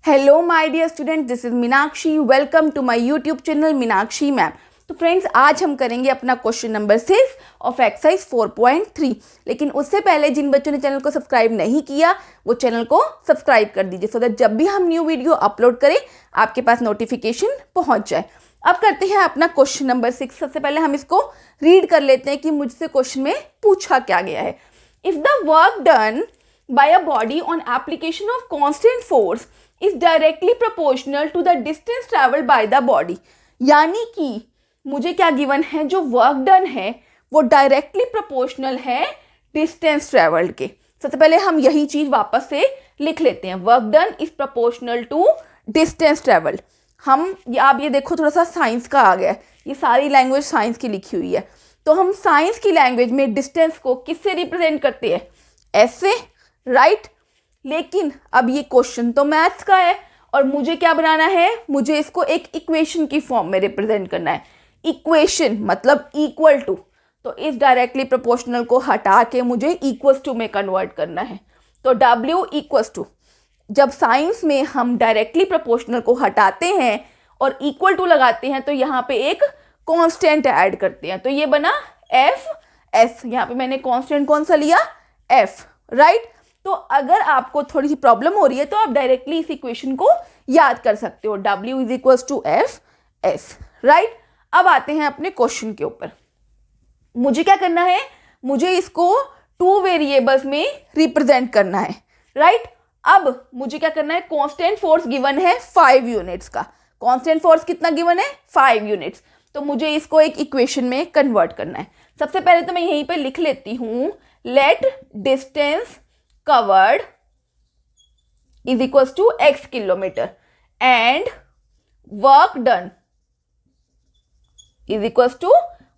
Hello my dear student, this is Meenakshi. Welcome to my YouTube channel Meenakshi ma'am. तो friends, आज हम करेंगे अपना क्वेश्चन नंबर 6 ऑफ एक्सरसाइज 4.3। लेकिन उससे पहले जिन बच्चों ने चैनल को सब्सक्राइब नहीं किया वो चैनल को सब्सक्राइब कर दीजिए, सो दैट जब भी हम न्यू वीडियो अपलोड करें आपके पास नोटिफिकेशन पहुंच जाए। अब करते हैं अपना क्वेश्चन नंबर 6। सबसे पहले हम इसको रीड कर लेते हैं कि मुझसे क्वेश्चन में पूछा क्या गया है। If the work done by a body on application of constant force is directly proportional to the distance traveled by the body। यानी कि मुझे क्या गिवन है, जो वर्क डन है वो डायरेक्टली प्रोपोर्शनल है डिस्टेंस ट्रेवल्ड के। सबसे पहले हम यही चीज वापस से लिख लेते हैं, work done is proportional to distance travelled. हम आप ये देखो, थोड़ा सा साइंस का आ गया है, ये सारी लैंग्वेज साइंस की लिखी हुई है। तो हम साइंस की लैंग्वेज में डिस्टेंस को किससे रिप्रेजेंट करते हैं, ऐसे, राइट। लेकिन अब ये क्वेश्चन तो मैथ्स का है और मुझे क्या बनाना है, मुझे इसको एक इक्वेशन की फॉर्म में रिप्रेजेंट करना है। इक्वेशन मतलब इक्वल टू, तो इस डायरेक्टली प्रोपोर्शनल को हटा के मुझे इक्वल्स टू में कन्वर्ट करना है। तो W इक्वल्स टू, जब साइंस में हम डायरेक्टली प्रोपोर्शनल को हटाते हैं और इक्वल टू लगाते हैं तो यहाँ पे एक कांस्टेंट ऐड करते हैं, तो ये बना FS। यहाँ पे मैंने कांस्टेंट कौन सा लिया, F, राइट। तो अगर आपको थोड़ी सी प्रॉब्लम हो रही है तो आप डायरेक्टली इस इक्वेशन को याद कर सकते हो, W is equals to FS, right. अब आते हैं अपने क्वेश्चन के ऊपर। मुझे क्या करना है, मुझे इसको 2 वेरिएबल्स में रिप्रेजेंट करना है, राइट। अब मुझे क्या करना है, कांस्टेंट फोर्स गिवन है 5 यूनिट्स का। कांस्टेंट फोर्स कितना गिवन है, 5 यूनिट्स। तो मुझे इसको एक इक्वेशन में कन्वर्ट करना है। सबसे पहले तो मैं यहीं पे लिख लेती हूँ, let distance covered is equals to x kilometer and work done is equals to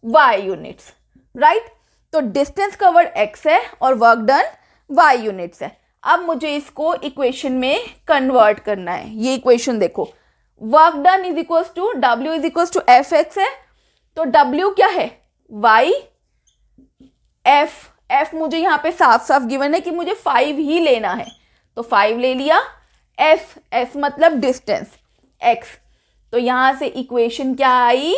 y units, right। तो डिस्टेंस कवर्ड x है और वर्क डन y यूनिट्स है। अब मुझे इसको इक्वेशन में कन्वर्ट करना है। ये इक्वेशन देखो, work done is equals to W is equals to Fx है, तो W क्या है, y, F मुझे यहाँ पे साफ साफ गिवन है कि मुझे 5 ही लेना है, तो 5 ले लिया। S मतलब डिस्टेंस, x, तो यहाँ से इक्वेशन क्या आई,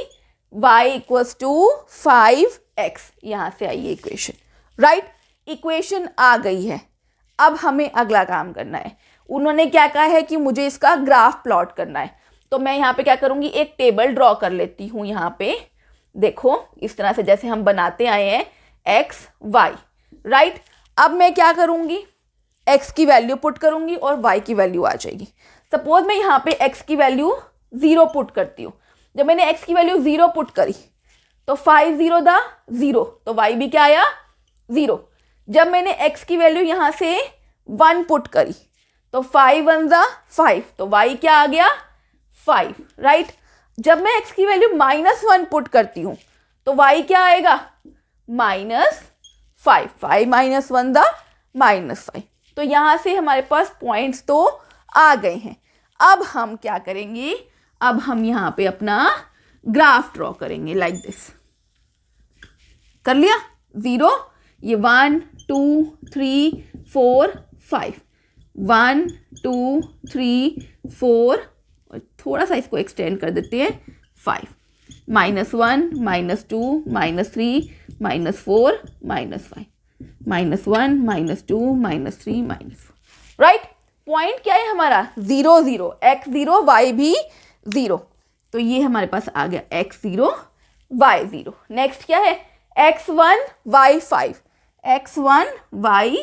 y इक्वल्स टू 5x, यहाँ से आई ये इक्वेशन, राइट। इक्वेशन आ गई है। अब हमें अगला काम करना है। उन्होंने क्या कहा है कि मुझे इसका ग्राफ प्लॉट करना है, तो मैं यहाँ पे क्या करूँगी, एक टेबल ड्रॉ कर लेती हूँ। यहाँ पे देखो, इस तरह से जैसे हम बनाते आए हैं x y, राइट। अब मैं क्या करूंगी, x की वैल्यू पुट करूंगी और y की वैल्यू आ जाएगी। सपोज मैं यहाँ पे x की वैल्यू 0 पुट करती हूँ। जब मैंने x की वैल्यू 0 पुट करी तो 5 0 दा 0, तो y भी क्या आया, 0। जब मैंने x की वैल्यू यहाँ से 1 पुट करी तो 5 1 दा 5, तो y क्या आ गया, 5, राइट। जब मैं x की वैल्यू -1 पुट करती हूँ तो y क्या आएगा, -5, 5 - 1 दा -5। तो यहाँ से हमारे पास पॉइंट्स तो आ गए हैं। अब हम क्या करेंगे, अब हम यहाँ पे अपना ग्राफ ड्रॉ करेंगे, लाइक दिस। कर लिया, 0, ये 1 2 3 4 5, 1 2 3 4, थोड़ा सा इसको एक्सटेंड कर देते हैं, 5, -1 -2 -3 -4 -5, -1 -2 -3 -4, राइट। पॉइंट क्या है हमारा, 0 0, x 0 y भी 0, तो ये हमारे पास आ गया x 0 y 0। नेक्स्ट क्या है, x 1 y 5, x 1 y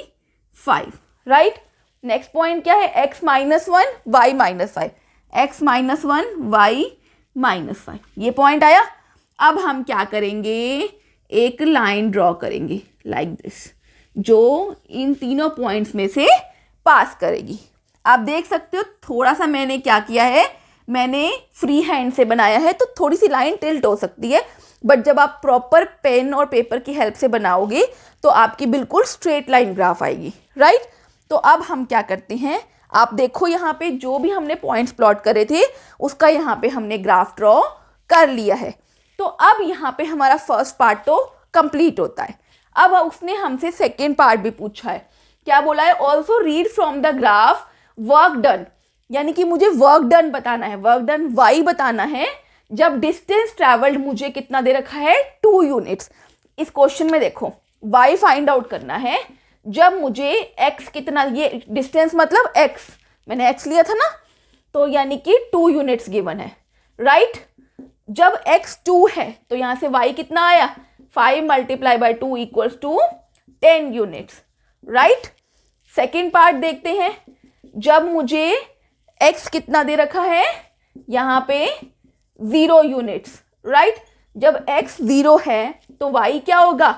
5, right. Next point क्या है, x -1 y -5, x -1 y -5, ये पॉइंट आया। अब हम क्या करेंगे, एक लाइन ड्रॉ करेंगे लाइक दिस, जो इन तीनों पॉइंट्स में से पास करेगी। आप देख सकते हो थोड़ा सा मैंने क्या किया है, मैंने फ्री हैंड से बनाया है, तो थोड़ी सी लाइन टिल्ट हो सकती है, बट जब आप प्रॉपर पेन और पेपर की हेल्प से बनाओगे तो आपकी बिल्कुल स्ट्रेट लाइन ग्राफ आएगी, राइट। तो अब हम क्या करते हैं, आप देखो यहाँ पे जो भी हमने पॉइंट्स प्लॉट करे थे उसका यहाँ पे हमने ग्राफ ड्रॉ कर लिया है। तो अब यहाँ पे हमारा फर्स्ट पार्ट तो कंप्लीट होता है। अब उसने हमसे सेकेंड पार्ट भी पूछा है, क्या बोला है, also read from the graph work done यानी कि मुझे वर्क डन बताना है, वर्क डन y बताना है जब डिस्टेंस ट्रैवल्ड मुझे कितना दे रखा है 2 यूनिट्स। इस क्वेश्चन में देखो y फाइंड आउट करना है जब मुझे x कितना, ये डिस्टेंस मतलब x, मैंने x लिया था ना, तो यानी कि 2 यूनिट्स गिवन है, राइट। जब x 2 है तो यहाँ से y कितना आया 5 multiply by 2 equals to 10 units, right. Second part देखते हैं, जब मुझे x कितना दे रखा है यहाँ पे 0 यूनिट्स, राइट। जब x 0 है तो y क्या होगा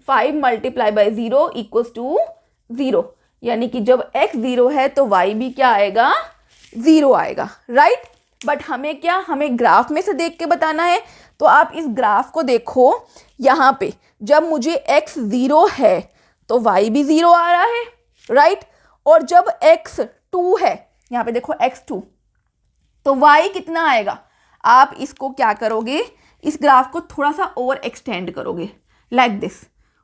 5 मल्टीप्लाई बाई 0 इक्वल्स टू 0, यानी कि जब x 0 है तो y भी क्या आएगा 0 आएगा, राइट। बट हमें क्या, हमें ग्राफ में से देख के बताना है, तो आप इस ग्राफ को देखो, यहाँ पे जब मुझे x 0 है तो y भी 0 आ रहा है, राइट। और जब x 2 है, यहाँ पे देखो x 2, तो y कितना आएगा, आप इसको क्या करोगे, इस ग्राफ को थोड़ा सा ओवर एक्सटेंड करोगे लाइक दिस,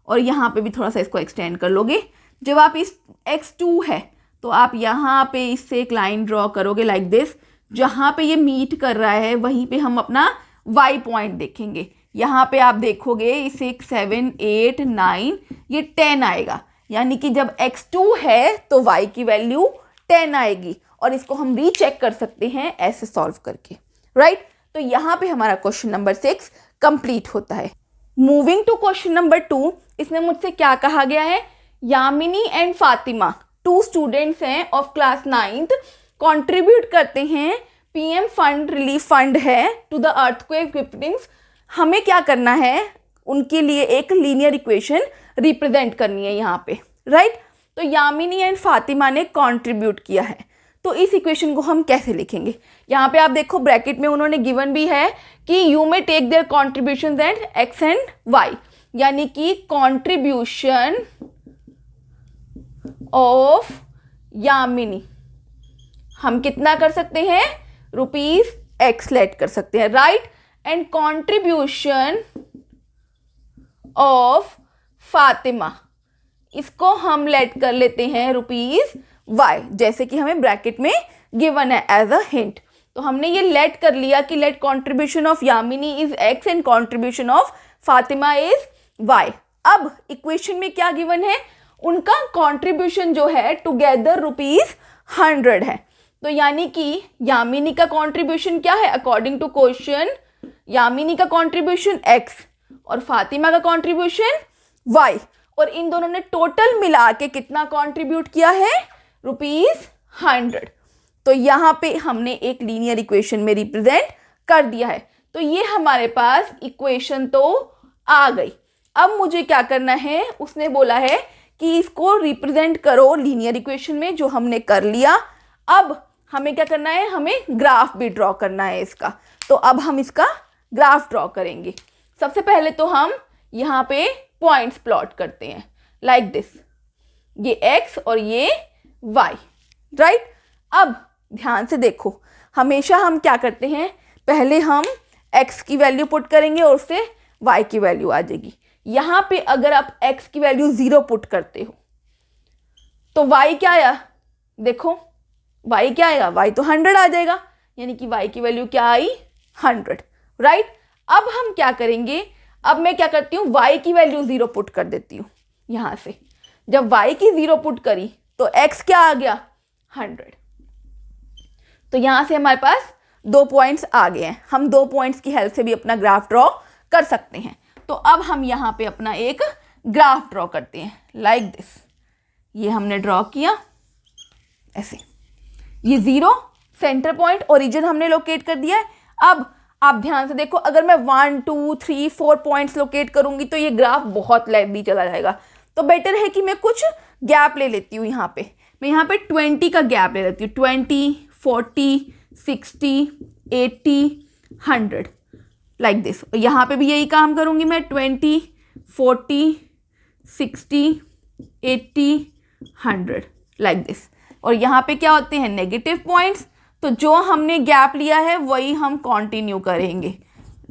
और यहाँ पे भी थोड़ा सा इसको एक्सटेंड कर लोगे। जब आप इस x 2 है तो आप यहाँ पे इससे एक लाइन ड्रॉ करोगे लाइक दिस, जहाँ पे ये मीट कर रहा है वहीं पे हम अपना y पॉइंट देखेंगे। यहाँ पे आप देखोगे इसे 7 8 9 ये 10 आएगा, यानी कि जब x 2 है तो y की वैल्यू 10 आएगी, और इसको हम रीचेक कर सकते हैं ऐसे सॉल्व करके, राइट। तो यहाँ पे हमारा क्वेश्चन नंबर 6 कंप्लीट होता है। मूविंग टू क्वेश्चन नंबर 2, इसमें मुझसे क्या कहा गया है, यामिनी एंड फातिमा 2 स्टूडेंट्स हैं ऑफ क्लास 9th, कंट्रीब्यूट करते हैं पीएम फंड, रिलीफ फंड है टू द अर्थक्वेक विक्टिम्स। हमें क्या करना है, उनके लिए एक लीनियर इक्वेशन रिप्रेजेंट करनी है यहाँ पे, राइट। तो यामिनी एंड फातिमा ने कंट्रीब्यूट किया है, तो इस इक्वेशन को हम कैसे लिखेंगे, यहाँ पे आप देखो ब्रैकेट में उन्होंने गिवन भी है कि you may take their contribution at X and Y, यानी कि कॉन्ट्रीब्यूशन ऑफ यामिनी हम कितना कर सकते हैं ₹X लेट कर सकते हैं, right. And contribution of Fatima, इसको हम लेट कर लेते हैं ₹Y, जैसे कि हमें ब्रैकेट में गिवन है एज अ हिंट। तो हमने ये लेट कर लिया कि let contribution of Yamini is X and contribution of Fatima is Y। अब इक्वेशन में क्या गिवन है, उनका कॉन्ट्रीब्यूशन जो है टुगेदर ₹100 है, तो यानी कि यामिनी का कॉन्ट्रीब्यूशन क्या है, अकॉर्डिंग टू क्वेश्चन यामिनी का कॉन्ट्रीब्यूशन X और फातिमा का कॉन्ट्रीब्यूशन Y, और इन दोनों ने टोटल मिला के कितना कंट्रीब्यूट किया है ₹100। तो यहाँ पे हमने एक लीनियर इक्वेशन में रिप्रेजेंट कर दिया है, तो ये हमारे पास इक्वेशन तो आ गई। अब मुझे क्या करना है, उसने बोला है कि इसको रिप्रेजेंट करो लीनियर इक्वेशन में, जो हमने कर लिया। अब हमें क्या करना है, हमें ग्राफ भी ड्रॉ करना है इसका, तो अब हम इसका ग्राफ ड्रॉ करेंगे। सबसे पहले तो हम यहाँ पे पॉइंट्स प्लॉट करते हैं लाइक दिस, ये x और ये y, राइट। अब ध्यान से देखो, हमेशा हम क्या करते हैं, पहले हम x की वैल्यू पुट करेंगे और उससे y की वैल्यू आ जाएगी। यहाँ पे अगर आप x की वैल्यू 0 पुट करते हो तो y क्या आया, देखो y क्या आएगा, y तो 100 आ जाएगा, यानी कि y की वैल्यू क्या आई 100, राइट। अब हम क्या करेंगे, अब मैं क्या करती हूँ, y की वैल्यू 0 पुट कर देती हूँ यहाँ से। जब y की 0 पुट करी तो x क्या आ गया 100, तो यहाँ से हमारे पास 2 पॉइंट्स आ गए हैं। हम 2 पॉइंट्स की हेल्प से भी अपना ग्राफ ड्रॉ कर सकते हैं। तो अब हम यहाँ पे अपना एक ग्राफ ड्रॉ करते हैं लाइक दिस, ये हमने ड्रॉ किया ऐसे, ये 0 सेंटर पॉइंट ओरिजिन हमने लोकेट कर दिया है। अब आप ध्यान से देखो, अगर मैं 1 2 3 4 पॉइंट्स लोकेट करूंगी तो ये ग्राफ बहुत लेंथी चला जाएगा, तो बेटर है कि मैं कुछ गैप ले लेती हूँ। यहाँ पे मैं यहाँ पे 20 का गैप ले लेती हूँ, 20 40 60 80 100 लाइक दिस। यहाँ पे भी यही काम करूँगी मैं, 20 40 60 80 100 लाइक दिस। और यहाँ पे क्या होते हैं नेगेटिव पॉइंट्स, तो जो हमने गैप लिया है वही हम कंटिन्यू करेंगे।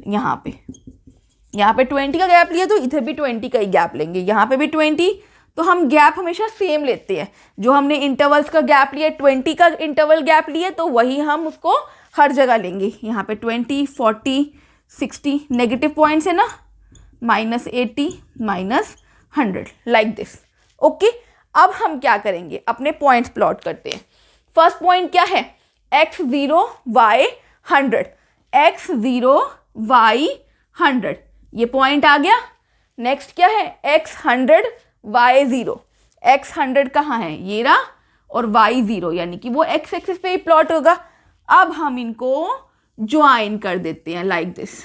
यहाँ पे 20 का गैप लिया तो इधर भी 20 का ही गैप लेंगे, यहाँ पे भी 20, तो हम गैप हमेशा सेम लेते हैं। जो हमने इंटरवल्स का गैप लिया, 20 का इंटरवल गैप लिया, तो वही हम उसको हर जगह लेंगे। यहाँ पे 20, 40, 60 नेगेटिव पॉइंट्स है ना, -80, -100 लाइक दिस। ओके, अब हम क्या करेंगे, अपने पॉइंट्स प्लॉट करते हैं। फर्स्ट पॉइंट क्या है, x0 y 100, x0 y 100 ये पॉइंट आ गया। नेक्स्ट क्या है, x100 y0, x100 कहाँ है, ये रहा, और y0 यानी कि वो x एक्सिस पे ही प्लॉट होगा। अब हम इनको ज्वाइन कर देते हैं लाइक दिस।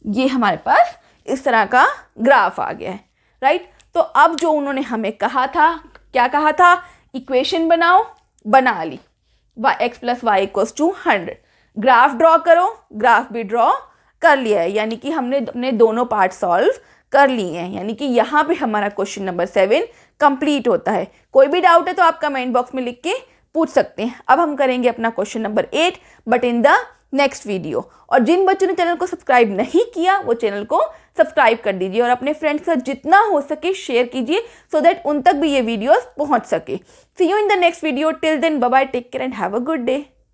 ये हमारे पास इस तरह का ग्राफ आ गया है, राइट। तो अब जो उन्होंने हमें कहा था, क्या कहा था, इक्वेशन बनाओ, बना ली, x + y = 100। ग्राफ ड्रॉ करो, ग्राफ भी ड्रॉ कर लिया है, यानी कि हमने अपने दोनों पार्ट सॉल्व कर लिए हैं, यानी कि यहाँ पे हमारा क्वेश्चन नंबर 7 कंप्लीट होता है। कोई भी डाउट है तो आप कमेंट बॉक्स में लिख के पूछ सकते हैं। अब हम करेंगे अपना question number 8 but in the next video. और जिन बच्चों ने चैनल को सब्सक्राइब नहीं किया वो चैनल को सब्सक्राइब कर दीजिए और अपने फ्रेंड्स के साथ जितना हो सके शेयर कीजिए, सो दैट उन तक भी ये वीडियोस पहुंच सके। See you in the next video, till then bye bye, take care and have a good day.